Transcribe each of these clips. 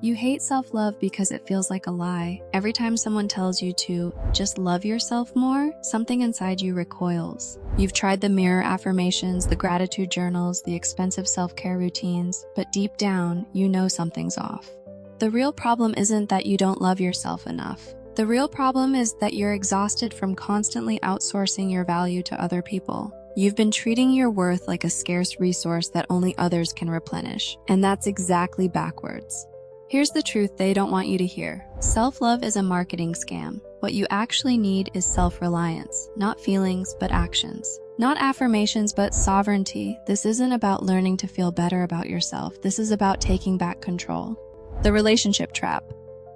You hate self-love because it feels like a lie. Every time someone tells you to just love yourself more, something inside you recoils. You've tried the mirror affirmations, the gratitude journals, the expensive self-care routines, but deep down, you know something's off. The real problem isn't that you don't love yourself enough. The real problem is that you're exhausted from constantly outsourcing your value to other people. You've been treating your worth like a scarce resource that only others can replenish, and that's exactly backwards. Here's the truth they don't want you to hear. Self-love is a marketing scam. What you actually need is self-reliance, not feelings, but actions. Not affirmations, but sovereignty. This isn't about learning to feel better about yourself. This is about taking back control. The relationship trap.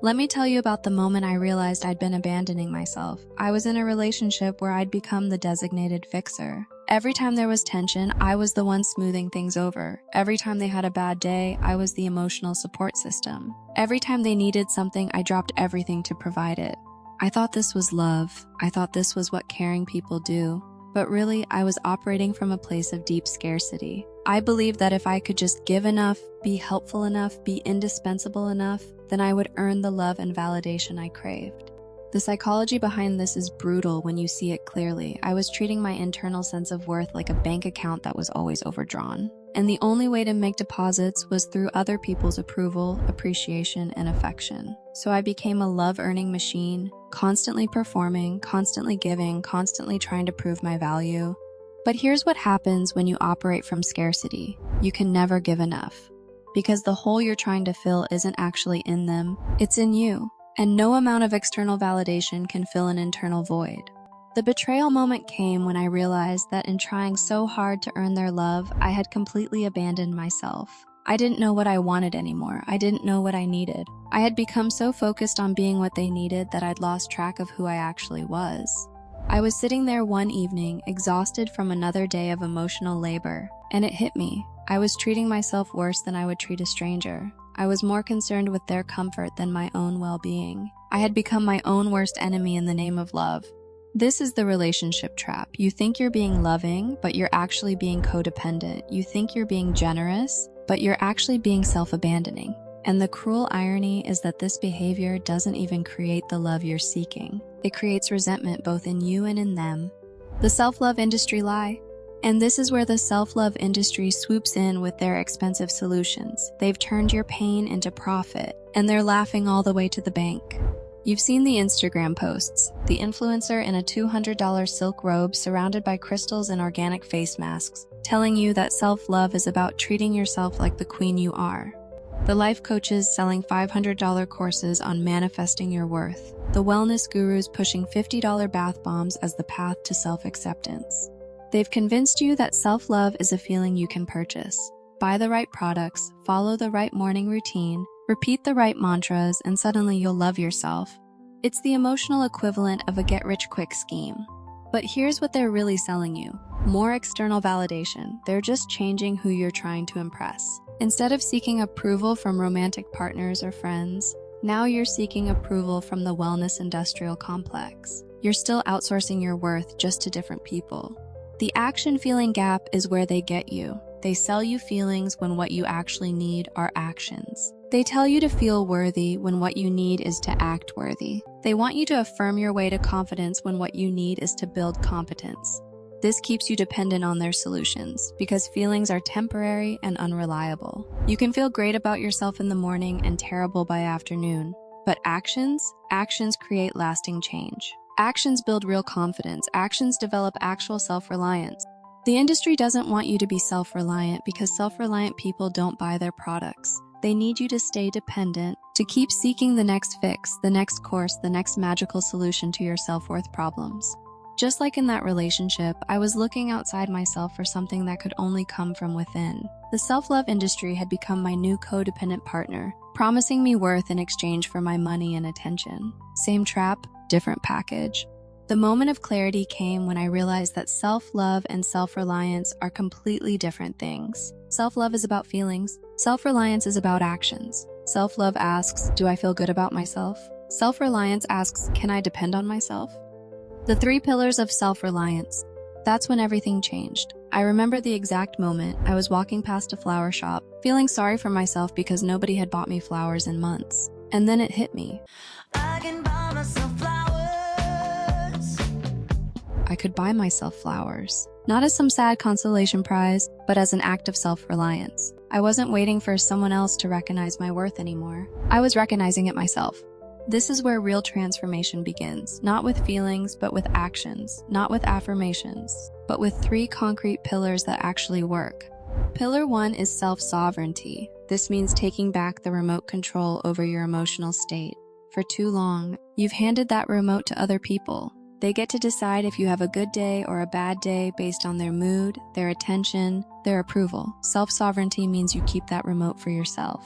Let me tell you about the moment I realized I'd been abandoning myself. I was in a relationship where I'd become the designated fixer. Every time there was tension, I was the one smoothing things over. Every time they had a bad day, I was the emotional support system. Every time they needed something, I dropped everything to provide it. I thought this was love. I thought this was what caring people do. But really, I was operating from a place of deep scarcity. I believed that if I could just give enough, be helpful enough, be indispensable enough, then I would earn the love and validation I craved. The psychology behind this is brutal when you see it clearly. I was treating my internal sense of worth like a bank account that was always overdrawn. And the only way to make deposits was through other people's approval, appreciation, and affection. So I became a love-earning machine, constantly performing, constantly giving, constantly trying to prove my value. But here's what happens when you operate from scarcity. You can never give enough. Because the hole you're trying to fill isn't actually in them, it's in you. And no amount of external validation can fill an internal void. The betrayal moment came when I realized that in trying so hard to earn their love, I had completely abandoned myself. I didn't know what I wanted anymore. I didn't know what I needed. I had become so focused on being what they needed that I'd lost track of who I actually was. I was sitting there one evening, exhausted from another day of emotional labor, and it hit me. I was treating myself worse than I would treat a stranger. I was more concerned with their comfort than my own well-being. I had become my own worst enemy in the name of love. This is the relationship trap. You think you're being loving, but you're actually being codependent. You think you're being generous, but you're actually being self-abandoning. And the cruel irony is that this behavior doesn't even create the love you're seeking. It creates resentment both in you and in them. The self-love industry lie. And this is where the self-love industry swoops in with their expensive solutions. They've turned your pain into profit, and they're laughing all the way to the bank. You've seen the Instagram posts, the influencer in a $200 silk robe surrounded by crystals and organic face masks, telling you that self-love is about treating yourself like the queen you are. The life coaches selling $500 courses on manifesting your worth. The wellness gurus pushing $50 bath bombs as the path to self-acceptance. They've convinced you that self-love is a feeling you can purchase. Buy the right products, follow the right morning routine, repeat the right mantras, and suddenly you'll love yourself. It's the emotional equivalent of a get-rich-quick scheme. But here's what they're really selling you. More external validation. They're just changing who you're trying to impress. Instead of seeking approval from romantic partners or friends, now you're seeking approval from the wellness industrial complex. You're still outsourcing your worth just to different people. The action-feeling gap is where they get you. They sell you feelings when what you actually need are actions. They tell you to feel worthy when what you need is to act worthy. They want you to affirm your way to confidence when what you need is to build competence. This keeps you dependent on their solutions because feelings are temporary and unreliable. You can feel great about yourself in the morning and terrible by afternoon. But actions create lasting change. Actions build real confidence. Actions develop actual self-reliance. The industry doesn't want you to be self-reliant because self-reliant people don't buy their products. They need you to stay dependent, to keep seeking the next fix, the next course, the next magical solution to your self-worth problems. Just like in that relationship, I was looking outside myself for something that could only come from within. The self-love industry had become my new codependent partner, promising me worth in exchange for my money and attention. Same trap, different package. The moment of clarity came when I realized that self-love and self-reliance are completely different things. Self-love is about feelings. Self-reliance is about actions. Self-love asks, do I feel good about myself? Self-reliance asks, can I depend on myself? The 3 pillars of self-reliance. That's when everything changed. I remember the exact moment. I was walking past a flower shop, feeling sorry for myself because nobody had bought me flowers in months. And then it hit me. I can buy myself flowers. I could buy myself flowers. Not as some sad consolation prize, but as an act of self-reliance. I wasn't waiting for someone else to recognize my worth anymore. I was recognizing it myself. This is where real transformation begins, not with feelings, but with actions, not with affirmations, but with 3 concrete pillars that actually work. Pillar 1 is self-sovereignty. This means taking back the remote control over your emotional state. For too long, you've handed that remote to other people. They get to decide if you have a good day or a bad day based on their mood, their attention, their approval. Self-sovereignty means you keep that remote for yourself.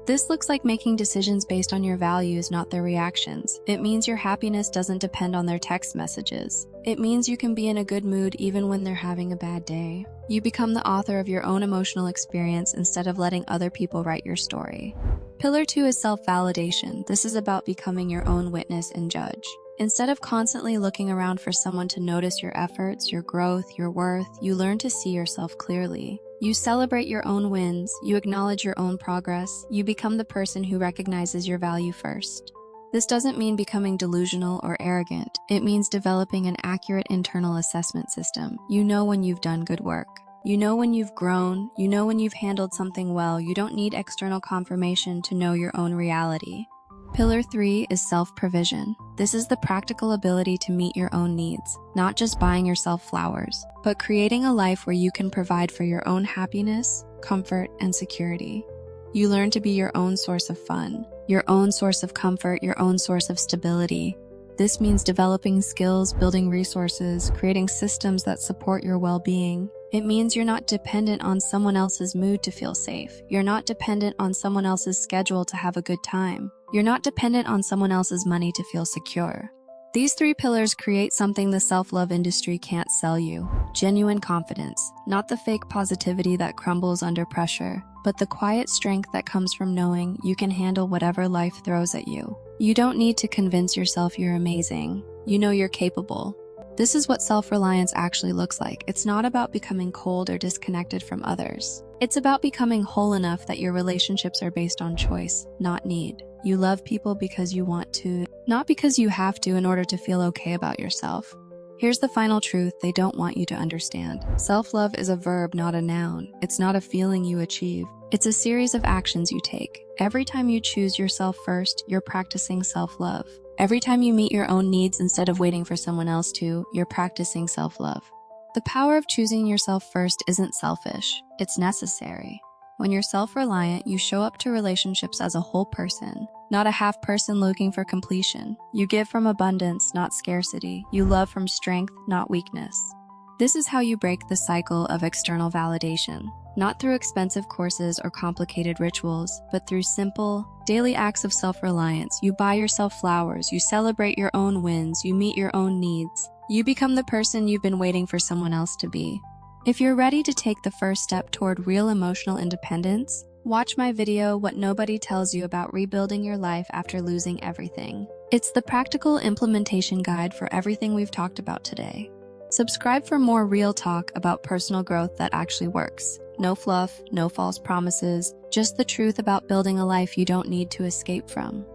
This looks like making decisions based on your values, not their reactions. It means your happiness doesn't depend on their text messages. It means you can be in a good mood even when they're having a bad day. You become the author of your own emotional experience instead of letting other people write your story. Pillar 2 is self-validation. This is about becoming your own witness and judge. Instead of constantly looking around for someone to notice your efforts, your growth, your worth, you learn to see yourself clearly. You celebrate your own wins, you acknowledge your own progress, you become the person who recognizes your value first. This doesn't mean becoming delusional or arrogant. It means developing an accurate internal assessment system. You know when you've done good work. You know when you've grown. You know when you've handled something well. You don't need external confirmation to know your own reality. Pillar 3 is self-provision. This is the practical ability to meet your own needs, not just buying yourself flowers, but creating a life where you can provide for your own happiness, comfort, and security. You learn to be your own source of fun, your own source of comfort, your own source of stability. This means developing skills, building resources, creating systems that support your well-being. It means you're not dependent on someone else's mood to feel safe. You're not dependent on someone else's schedule to have a good time. You're not dependent on someone else's money to feel secure. These 3 pillars create something the self-love industry can't sell you. Genuine confidence, not the fake positivity that crumbles under pressure, but the quiet strength that comes from knowing you can handle whatever life throws at you. You don't need to convince yourself you're amazing. You know you're capable. This is what self-reliance actually looks like. It's not about becoming cold or disconnected from others. It's about becoming whole enough that your relationships are based on choice, not need. You love people because you want to, not because you have to in order to feel okay about yourself. Here's the final truth they don't want you to understand. Self-love is a verb, not a noun. It's not a feeling you achieve. It's a series of actions you take. Every time you choose yourself first, you're practicing self-love. Every time you meet your own needs instead of waiting for someone else to, you're practicing self-love. The power of choosing yourself first isn't selfish, it's necessary. When you're self-reliant, you show up to relationships as a whole person, not a half person looking for completion. You give from abundance, not scarcity. You love from strength, not weakness. This is how you break the cycle of external validation, not through expensive courses or complicated rituals, but through simple, daily acts of self-reliance. You buy yourself flowers, you celebrate your own wins, you meet your own needs. You become the person you've been waiting for someone else to be. If you're ready to take the first step toward real emotional independence, watch my video, What Nobody Tells You About Rebuilding Your Life After Losing Everything. It's the practical implementation guide for everything we've talked about today. Subscribe for more real talk about personal growth that actually works. No fluff, no false promises, just the truth about building a life you don't need to escape from.